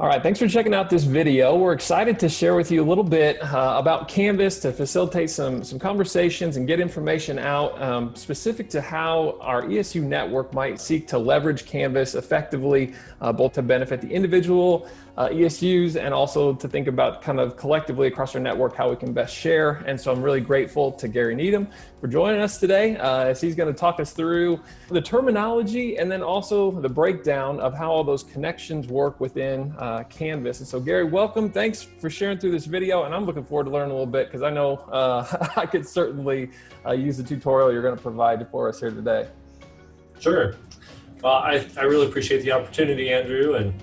All right, thanks for checking out this video. We're excited to share with you a little bit about Canvas to facilitate some conversations and get information out specific to how our ESU network might seek to leverage Canvas effectively, both to benefit the individual ESUs and also to think about kind of collectively across our network how we can best share. And so I'm really grateful to Gary Needham for joining us today as he's going to talk us through the terminology and then also the breakdown of how all those connections work within Canvas. And so Gary, welcome. Thanks for sharing through this video. And I'm looking forward to learning a little bit because I know I could certainly use the tutorial you're going to provide for us here today. Sure. Well, I really appreciate the opportunity, Andrew, and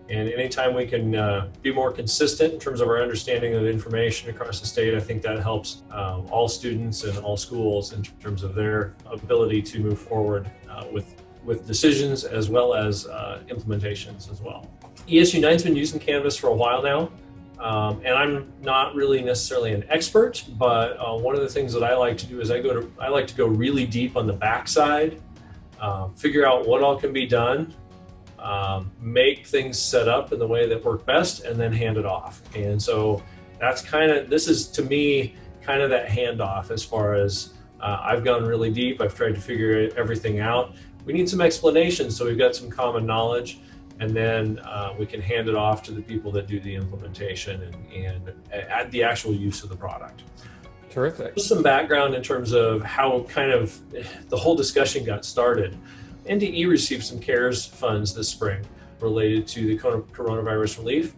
anytime we can be more consistent in terms of our understanding of information across the state, I think that helps all students and all schools in terms of their ability to move forward with decisions as well as implementations as well. ESU 9's been using Canvas for a while now, and I'm not really necessarily an expert, but one of the things that I like to do is I like to go really deep on the backside, figure out what all can be done, make things set up in the way that work best, and then hand it off. And so that's this is to me kind of that handoff as far as I've gone really deep. I've tried to figure everything out. We need some explanation, so we've got some common knowledge, and then we can hand it off to the people that do the implementation and add the actual use of the product. Terrific. Just some background in terms of how kind of the whole discussion got started. NDE received some CARES funds this spring related to the coronavirus relief.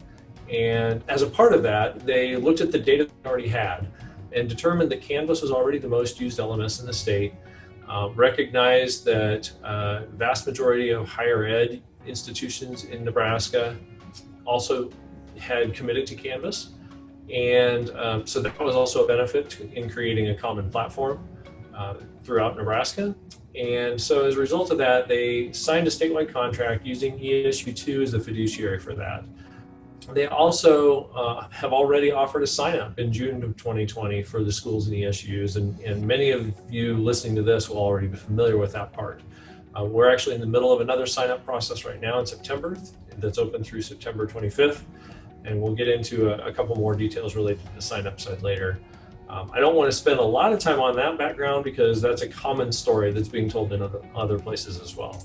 And as a part of that, they looked at the data they already had and determined that Canvas was already the most used LMS in the state, recognized that vast majority of higher ed institutions in Nebraska also had committed to Canvas. And so that was also a benefit in creating a common platform throughout Nebraska. And so as a result of that, they signed a statewide contract using ESU2 as the fiduciary for that. They also have already offered a sign-up in June of 2020 for the schools and ESUs, and many of you listening to this will already be familiar with that part. We're actually in the middle of another sign-up process right now in September that's open through September 25th, and we'll get into a couple more details related to the sign-up side later. I don't want to spend a lot of time on that background because that's a common story that's being told in other places as well.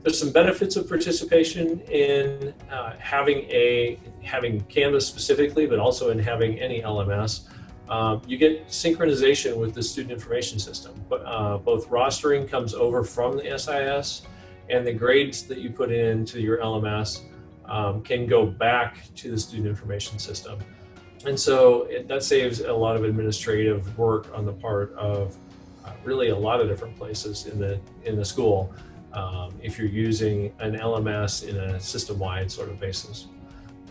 There's some benefits of participation in having Canvas specifically, but also in having any LMS. You get synchronization with the student information system. Both rostering comes over from the SIS, and the grades that you put into your LMS can go back to the student information system. And so that saves a lot of administrative work on the part of really a lot of different places in the school if you're using an LMS in a system-wide sort of basis.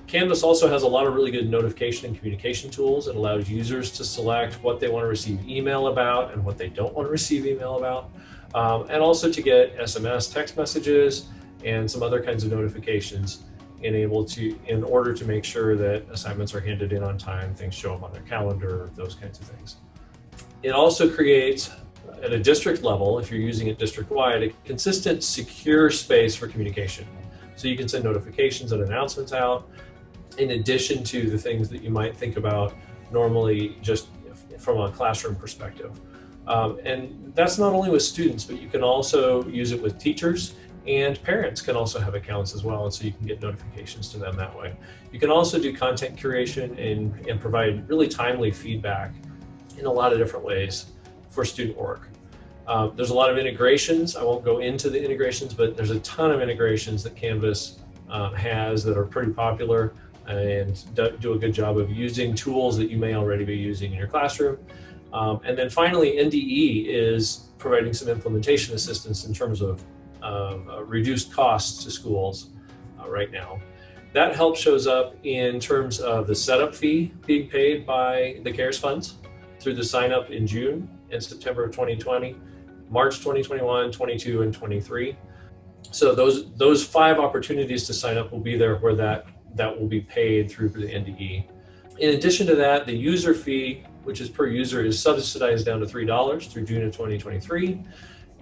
Canvas also has a lot of really good notification and communication tools. It allows users to select what they want to receive email about and what they don't want to receive email about, and also to get SMS text messages and some other kinds of notifications in order to make sure that assignments are handed in on time, things show up on their calendar, those kinds of things. It also creates, at a district level, if you're using it district-wide, a consistent, secure space for communication. So you can send notifications and announcements out, in addition to the things that you might think about normally just from a classroom perspective. And that's not only with students, but you can also use it with teachers, and parents can also have accounts as well, and so you can get notifications to them that way. You can also do content curation and provide really timely feedback in a lot of different ways for student work. There's a lot of integrations. I won't go into the integrations, but there's a ton of integrations that Canvas has that are pretty popular and do a good job of using tools that you may already be using in your classroom. And then finally, NDE is providing some implementation assistance in terms of reduced costs to schools right now. That help shows up in terms of the setup fee being paid by the CARES funds through the sign up in June and September of 2020, March 2021, 22, and 23. So those 5 opportunities to sign up will be there where that will be paid through the NDE. In addition to that, the user fee, which is per user, is subsidized down to $3 through June of 2023.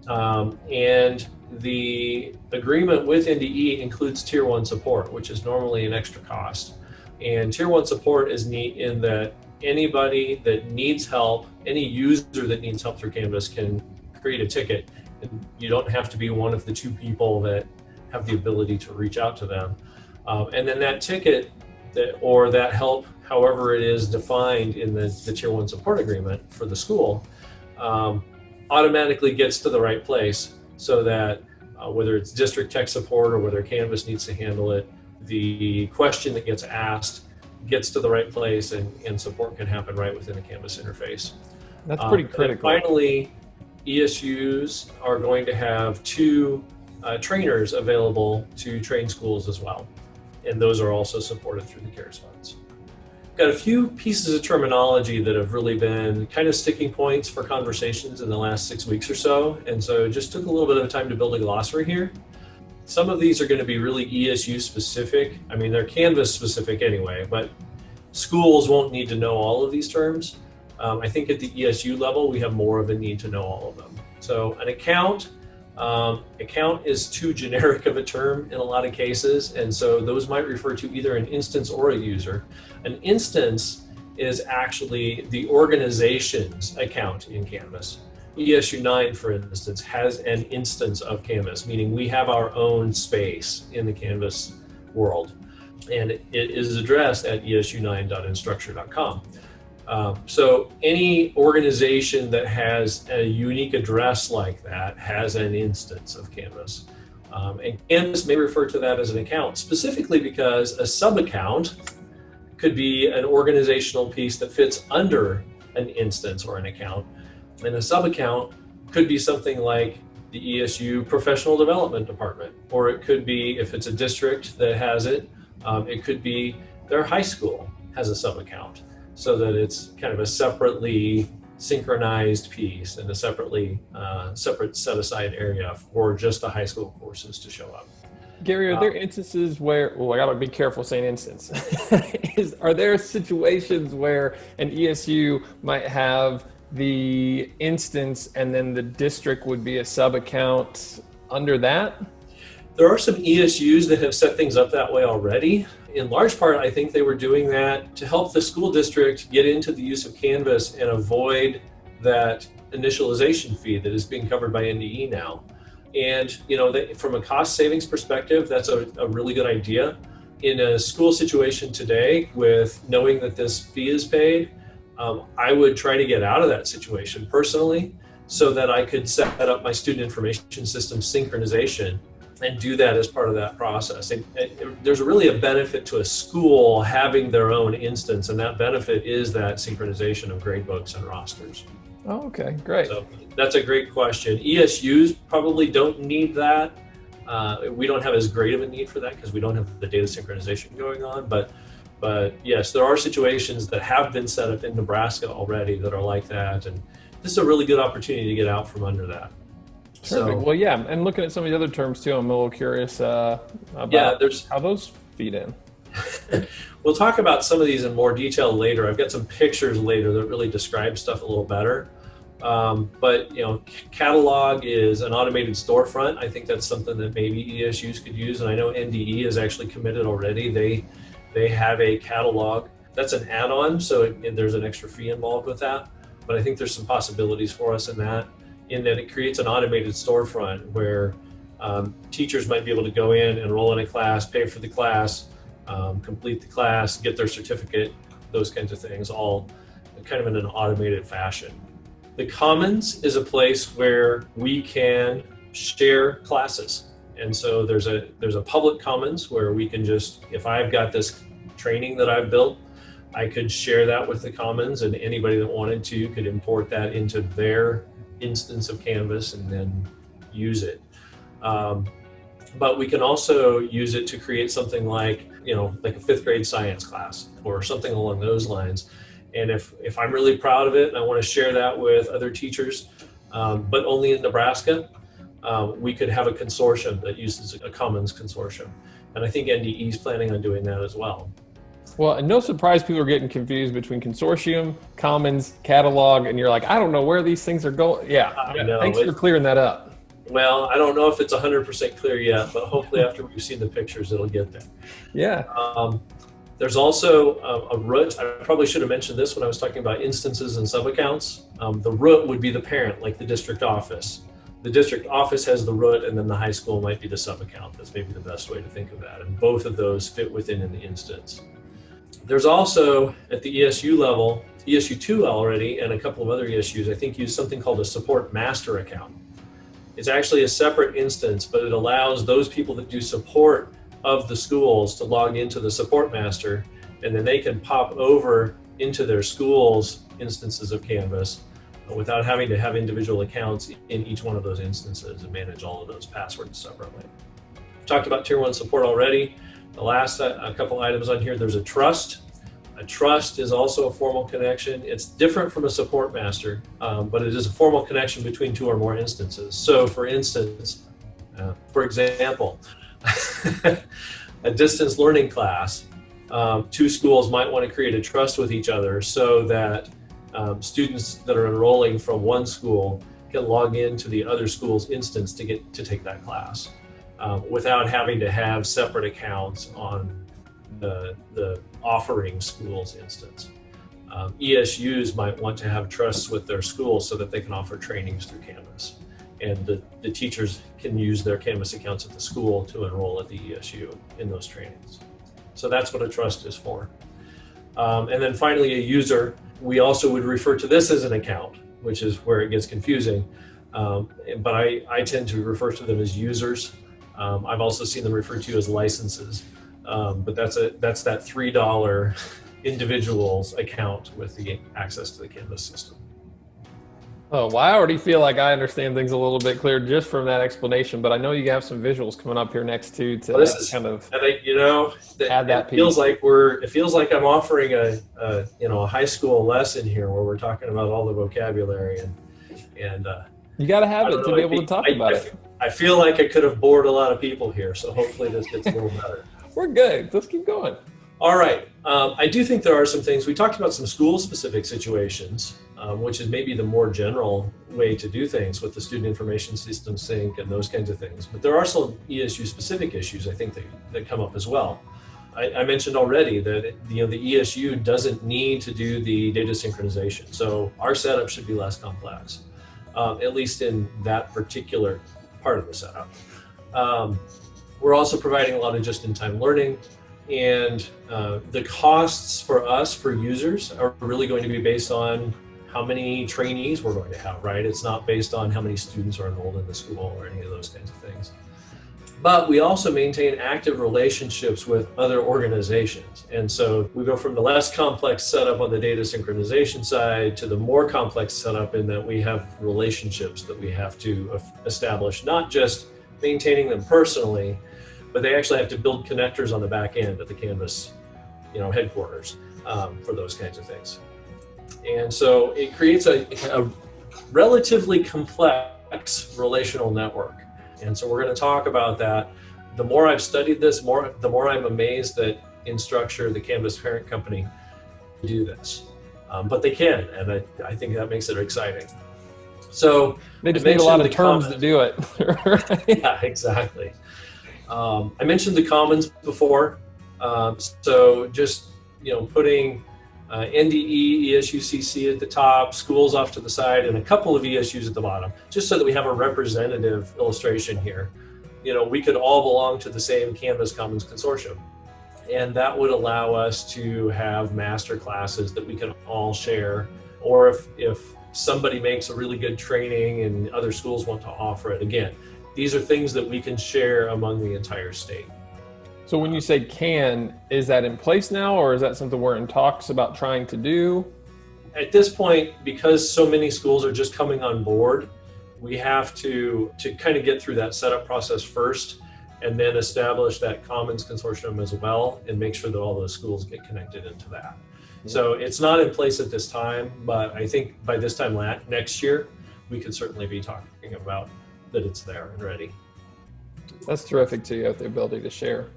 And the agreement with NDE includes Tier 1 support, which is normally an extra cost. And Tier 1 support is neat in that anybody that needs help, any user that needs help through Canvas can create a ticket. And you don't have to be one of the two people that have the ability to reach out to them. And then that ticket or that help, however it is defined in the Tier 1 support agreement for the school, automatically gets to the right place so that whether it's district tech support or whether Canvas needs to handle it, the question that gets asked gets to the right place and support can happen right within the Canvas interface. That's pretty critical. And finally, ESUs are going to have 2 trainers available to train schools as well. And those are also supported through the CARES funds. Got a few pieces of terminology that have really been kind of sticking points for conversations in the last 6 weeks or so. And so just took a little bit of time to build a glossary here. Some of these are going to be really ESU specific. I mean, they're Canvas specific anyway, but schools won't need to know all of these terms. I think at the ESU level, we have more of a need to know all of them. So an account is too generic of a term in a lot of cases, and so those might refer to either an instance or a user. An instance is actually the organization's account in Canvas. ESU 9, for instance, has an instance of Canvas, meaning we have our own space in the Canvas world, and it is addressed at esu9.instructure.com. So any organization that has a unique address like that has an instance of Canvas. And Canvas may refer to that as an account, specifically because a sub-account could be an organizational piece that fits under an instance or an account. And a sub-account could be something like the ESU Professional Development Department, or it could be, if it's a district that has it, it could be their high school has a sub-account, so that it's kind of a separately synchronized piece and a separate set-aside area for just the high school courses to show up. Gary, are there instances where, I gotta be careful saying instance, are there situations where an ESU might have the instance and then the district would be a sub-account under that? There are some ESUs that have set things up that way already. In large part, I think they were doing that to help the school district get into the use of Canvas and avoid that initialization fee that is being covered by NDE now. And from a cost savings perspective, that's a really good idea. In a school situation today, with knowing that this fee is paid, I would try to get out of that situation personally so that I could set up my student information system synchronization and do that as part of that process. And there's really a benefit to a school having their own instance, and that benefit is that synchronization of gradebooks and rosters. Oh, okay, great. So that's a great question. ESUs probably don't need that. We don't have as great of a need for that because we don't have the data synchronization going on, but yes, there are situations that have been set up in Nebraska already that are like that, and this is a really good opportunity to get out from under that. Perfect. Well, yeah, and looking at some of the other terms too, I'm a little curious about how those feed in. We'll talk about some of these in more detail later. I've got some pictures later that really describe stuff a little better. But catalog is an automated storefront. I think that's something that maybe ESUs could use, and I know NDE is actually committed already. They have a catalog. That's an add-on, so there's an extra fee involved with that. But I think there's some possibilities for us in that it creates an automated storefront where teachers might be able to go in, enroll in a class, pay for the class, complete the class, get their certificate, those kinds of things, all kind of in an automated fashion. The Commons is a place where we can share classes. And so there's a public Commons where we can just, if I've got this training that I've built, I could share that with the Commons, and anybody that wanted to could import that into their instance of Canvas and then use it. But we can also use it to create something like a fifth grade science class or something along those lines. And if I'm really proud of it and I want to share that with other teachers, but only in Nebraska, we could have a consortium that uses a Commons consortium. And I think NDE is planning on doing that as well. Well, and no surprise people are getting confused between consortium, Commons, catalog, and you're like, I don't know where these things are going. Yeah, I know. Thanks for clearing that up. Well, I don't know if it's 100% clear yet, but hopefully after we've seen the pictures, it'll get there. Yeah. There's also a root. I probably should have mentioned this when I was talking about instances and subaccounts. The root would be the parent, like the district office. The district office has the root, and then the high school might be the subaccount. That's maybe the best way to think of that. And both of those fit within an instance. There's also, at the ESU level, ESU2 already, and a couple of other ESUs, I think, use something called a support master account. It's actually a separate instance, but it allows those people that do support of the schools to log into the support master, and then they can pop over into their schools instances of Canvas without having to have individual accounts in each one of those instances and manage all of those passwords separately. We've talked about Tier 1 support already. The last a couple items on here, there's a trust. A trust is also a formal connection. It's different from a support master, but it is a formal connection between two or more instances. So for instance, for example, a distance learning class, two schools might want to create a trust with each other so that students that are enrolling from one school can log into the other school's instance to take that class without having to have separate accounts on the offering school's instance. ESUs might want to have trusts with their schools so that they can offer trainings through Canvas. And the teachers can use their Canvas accounts at the school to enroll at the ESU in those trainings. So that's what a trust is for. And then finally, a user. We also would refer to this as an account, which is where it gets confusing. But I tend to refer to them as users. I've also seen them referred to as licenses. But that's that $3 individual's account with the access to the Canvas system. Oh, well, I already feel like I understand things a little bit clearer just from that explanation, but I know you have some visuals coming up here next to kind of add that piece. It feels like I'm offering a high school lesson here where we're talking about all the vocabulary and you got to have it to be able to talk about it. I feel like I could have bored a lot of people here, so hopefully this gets a little better. We're good. Let's keep going. All right. I do think there are some things. We talked about some school-specific situations, which is maybe the more general way to do things with the student information system sync and those kinds of things. But there are some ESU-specific issues, I think, that come up as well. I mentioned already that the ESU doesn't need to do the data synchronization. So our setup should be less complex, at least in that particular part of the setup. We're also providing a lot of just-in-time learning. And the costs for us, for users, are really going to be based on how many trainees we're going to have, right? It's not based on how many students are enrolled in the school or any of those kinds of things. But we also maintain active relationships with other organizations. And so we go from the less complex setup on the data synchronization side to the more complex setup in that we have relationships that we have to establish, not just maintaining them personally, but they actually have to build connectors on the back end at the Canvas, headquarters for those kinds of things. And so it creates a relatively complex relational network. And so we're going to talk about that. The more I've studied this, the more I'm amazed that Instructure, the Canvas parent company, do this. But they can, and I think that makes it exciting. So they just need a lot of terms to do it. Yeah, exactly. I mentioned the commons before, so just putting NDE, ESU CC at the top, schools off to the side, and a couple of ESUs at the bottom, just so that we have a representative illustration here. We could all belong to the same Canvas Commons Consortium, and that would allow us to have master classes that we can all share, or if somebody makes a really good training and other schools want to offer it, again, these are things that we can share among the entire state. So when you say can, is that in place now, or is that something we're in talks about trying to do? At this point, because so many schools are just coming on board, we have to kind of get through that setup process first and then establish that Commons Consortium as well and make sure that all those schools get connected into that. So it's not in place at this time, but I think by this time next year, we could certainly be talking about that it's there and ready. That's terrific too. You have the ability to share.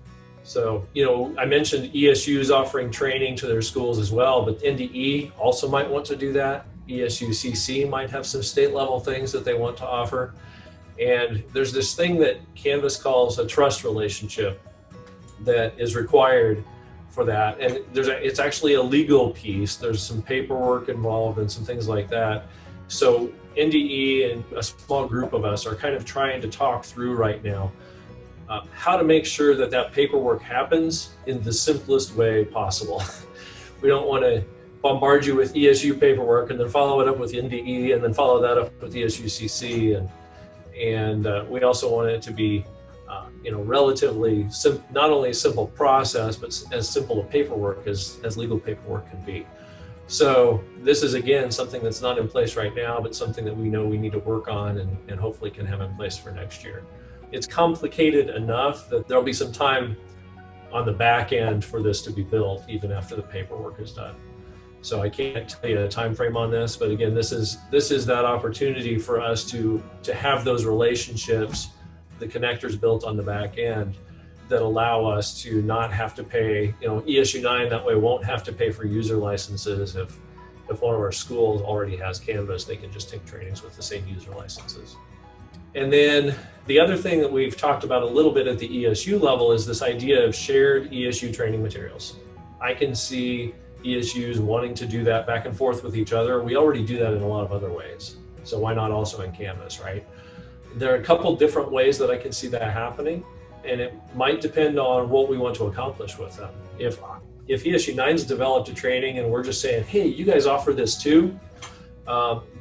So, I mentioned ESUs offering training to their schools as well, but NDE also might want to do that. ESU CC might have some state level things that they want to offer. And there's this thing that Canvas calls a trust relationship that is required for that. And it's actually a legal piece. There's some paperwork involved and some things like that. So NDE and a small group of us are kind of trying to talk through right now how to make sure that that paperwork happens in the simplest way possible. We don't want to bombard you with ESU paperwork and then follow it up with NDE and then follow that up with ESU-CC. And we also want it to be relatively not only a simple process, but as simple a paperwork as legal paperwork can be. So this is, again, something that's not in place right now, but something that we know we need to work on and hopefully can have in place for next year. It's complicated enough that there'll be some time on the back end for this to be built, even after the paperwork is done. So I can't tell you a time frame on this, but again, this is that opportunity for us to have those relationships, the connectors built on the back end that allow us to not have to pay, ESU 9 that way won't have to pay for user licenses. If one of our schools already has Canvas, they can just take trainings with the same user licenses. And then the other thing that we've talked about a little bit at the ESU level is this idea of shared ESU training materials. I can see ESUs wanting to do that back and forth with each other. We already do that in a lot of other ways. So why not also in Canvas, right? There are a couple different ways that I can see that happening, and it might depend on what we want to accomplish with them. If ESU 9's developed a training and we're just saying, hey, you guys offer this too,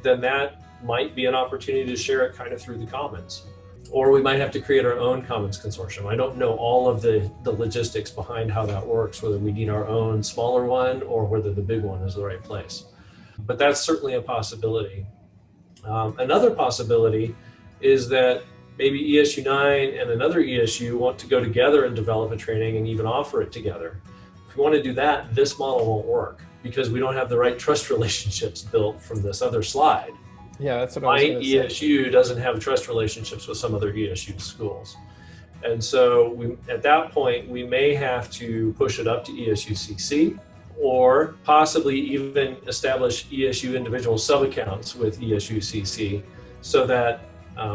then that might be an opportunity to share it kind of through the Commons. Or we might have to create our own Commons Consortium. I don't know all of the logistics behind how that works, whether we need our own smaller one or whether the big one is the right place. But that's certainly a possibility. Another possibility is that maybe ESU 9 and another ESU want to go together and develop a training and even offer it together. If we want to do that, this model won't work because we don't have the right trust relationships built from this other slide. Yeah, that's what I was going to say. ESU doesn't have trust relationships with some other ESU schools. And so at that point, we may have to push it up to ESU-CC or possibly even establish ESU individual sub-accounts with ESU-CC so that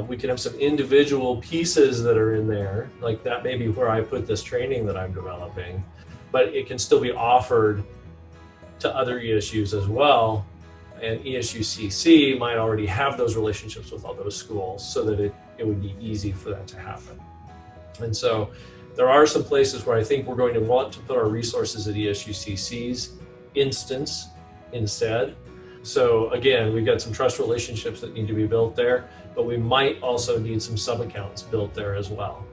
we can have some individual pieces that are in there, like that may be where I put this training that I'm developing, but it can still be offered to other ESUs as well. And ESU-CC might already have those relationships with all those schools so that it would be easy for that to happen. And so there are some places where I think we're going to want to put our resources at ESU-CC's instance instead. So again, we've got some trust relationships that need to be built there, but we might also need some sub-accounts built there as well.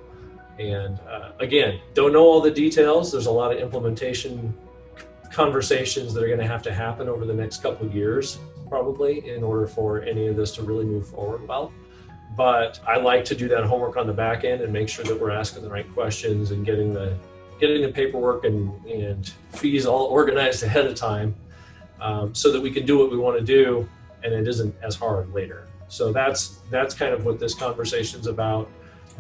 And again, don't know all the details. There's a lot of implementation conversations that are going to happen over the next couple of years, probably, in order for any of this to really move forward well. But I like to do that homework on the back end and make sure that we're asking the right questions and getting the paperwork and fees all organized ahead of time, so that we can do what we want to do and it isn't as hard later. So that's kind of what this conversation's about.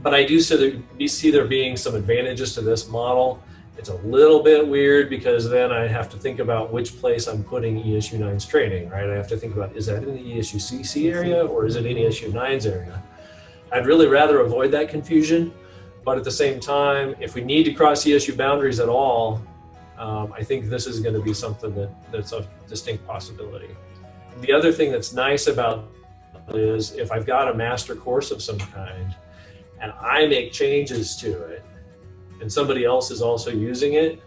But I do see there being some advantages to this model. It's a little bit weird because then I have to think about which place I'm putting ESU 9's training, right? I have to think about, is that in the ESU-CC area or is it in ESU 9's area? I'd really rather avoid that confusion, but at the same time, if we need to cross ESU boundaries at all, I think this is going to be something that's a distinct possibility. The other thing that's nice about it is if I've got a master course of some kind and I make changes to it, and somebody else is also using it,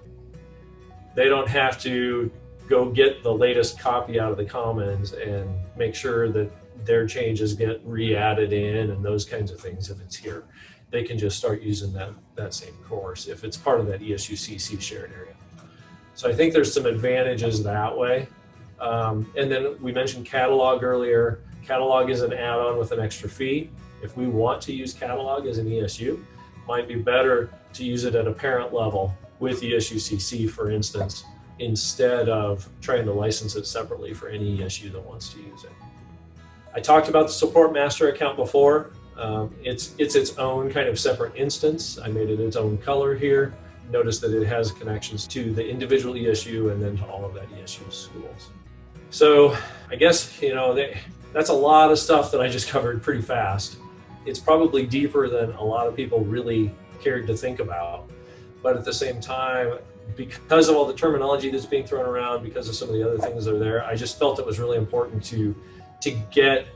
they don't have to go get the latest copy out of the Commons and make sure that their changes get re-added in and those kinds of things if it's here. They can just start using that same course if it's part of that ESU-CC shared area. So I think there's some advantages that way. And then we mentioned Catalog earlier. Catalog is an add-on with an extra fee. If we want to use Catalog as an ESU, might be better to use it at a parent level with ESU-CC, for instance, instead of trying to license it separately for any ESU that wants to use it. I talked about the support master account before. It's its own kind of separate instance. I made it its own color here. Notice that it has connections to the individual ESU and then to all of that ESU schools. So I guess, that's a lot of stuff that I just covered pretty fast. it's probably deeper than a lot of people really cared to think about. But at the same time, because of all the terminology that's being thrown around, because of some of the other things that are there, I just felt it was really important to get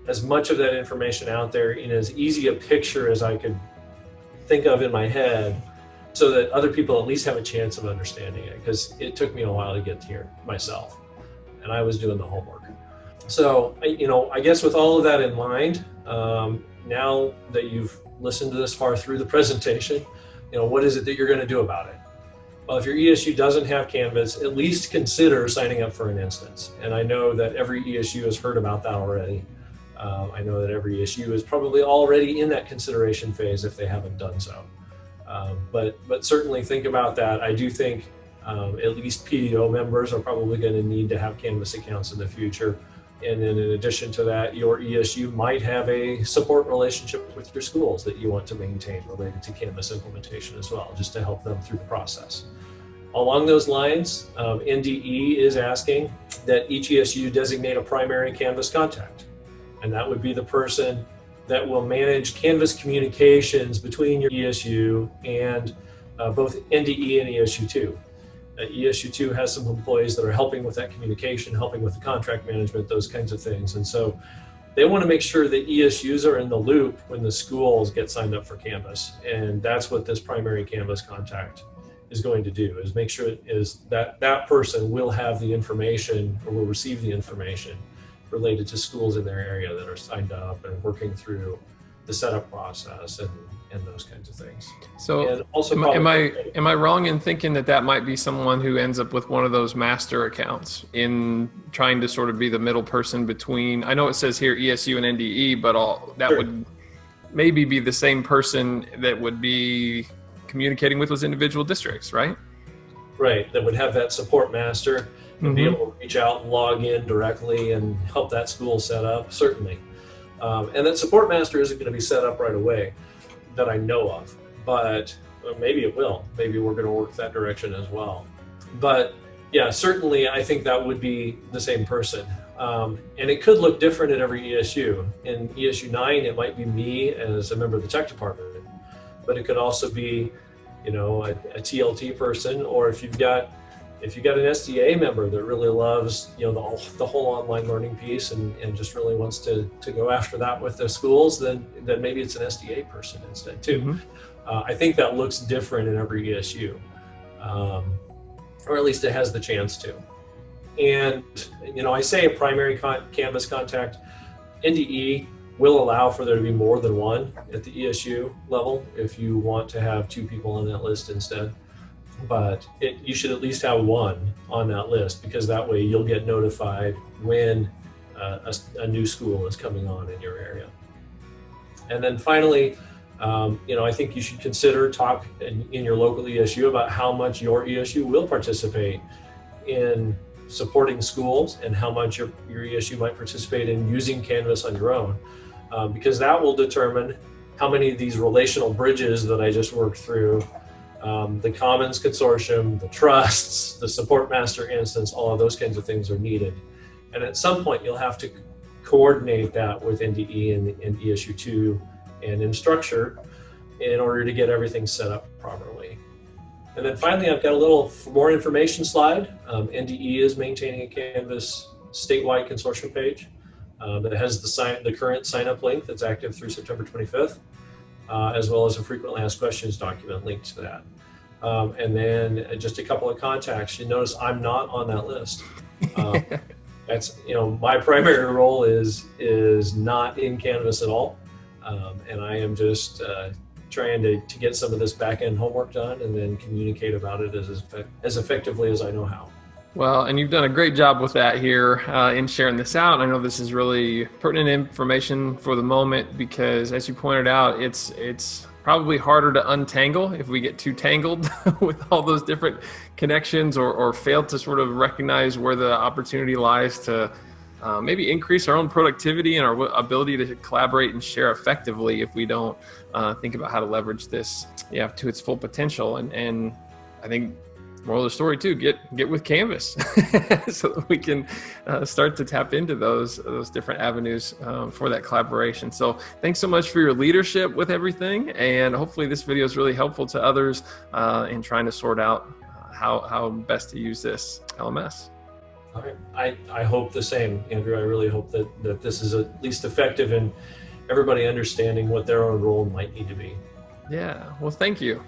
as much of that information out there in as easy a picture as I could think of in my head, so that other people at least have a chance of understanding it, because it took me a while to get here myself, and I was doing the homework. So, I guess with all of that in mind, now that you've listened to this far through the presentation, what is it that you're going to do about it? Well, if your ESU doesn't have Canvas, at least consider signing up for an instance. And I know that every ESU has heard about that already. I know that every ESU is probably already in that consideration phase if they haven't done so. But certainly think about that. I do think at least PDO members are probably going to need to have Canvas accounts in the future. And then in addition to that, your ESU might have a support relationship with your schools that you want to maintain related to Canvas implementation as well, just to help them through the process. Along those lines, NDE is asking that each ESU designate a primary Canvas contact. And that would be the person that will manage Canvas communications between your ESU and both NDE and ESU2. ESU2 has some employees that are helping with that communication, helping with the contract management, those kinds of things. And so they want to make sure that ESUs are in the loop when the schools get signed up for Canvas. And that's what this primary Canvas contact is going to do, is make sure that person will have the information, or will receive the information related to schools in their area that are signed up and working through the setup process and those kinds of things. So and also am I wrong in thinking that might be someone who ends up with one of those master accounts, in trying to sort of be the middle person between, I know it says here ESU and NDE, but that Sure. would maybe be the same person that would be communicating with those individual districts, right? Right, that would have that support master and be able to reach out and log in directly and help that school set up, certainly. And that support master isn't going to be set up right away that I know of, but maybe it will. Maybe we're going to work that direction as well. But yeah, certainly I think that would be the same person. And it could look different at every ESU. In ESU 9, it might be me as a member of the tech department, but it could also be, a TLT person, or if you've got an SDA member that really loves, the whole online learning piece and just really wants to go after that with the schools, then maybe it's an SDA person instead too. I think that looks different in every ESU, or at least it has the chance to. And, I say a primary Canvas contact. NDE will allow for there to be more than one at the ESU level if you want to have 2 people on that list instead. But you should at least have one on that list, because that way you'll get notified when a new school is coming on in your area. And then finally, I think you should consider talk in your local ESU about how much your ESU will participate in supporting schools and how much your ESU might participate in using Canvas on your own, because that will determine how many of these relational bridges that I just worked through, the Commons Consortium, the trusts, the support master instance, all of those kinds of things are needed. And at some point you'll have to coordinate that with NDE and ESU2 and Instructure in order to get everything set up properly. And then finally, I've got a little more information slide. NDE is maintaining a Canvas statewide consortium page that has the current sign-up link that's active through September 25th, as well as a frequently asked questions document linked to that. And then just a couple of contacts. You notice I'm not on that list. That's, my primary role is not in Canvas at all. And I am just trying to get some of this back-end homework done and then communicate about it as effectively as I know how. Well, and you've done a great job with that here in sharing this out. I know this is really pertinent information for the moment, because as you pointed out, it's probably harder to untangle if we get too tangled with all those different connections, or fail to sort of recognize where the opportunity lies to maybe increase our own productivity and our ability to collaborate and share effectively if we don't think about how to leverage this to its full potential. And I think Moral of the story too, get with Canvas so that we can start to tap into those different avenues for that collaboration. So thanks so much for your leadership with everything, and hopefully this video is really helpful to others in trying to sort out how best to use this LMS. All right. I hope the same, Andrew. I really hope that this is at least effective in everybody understanding what their own role might need to be. Yeah, well, thank you.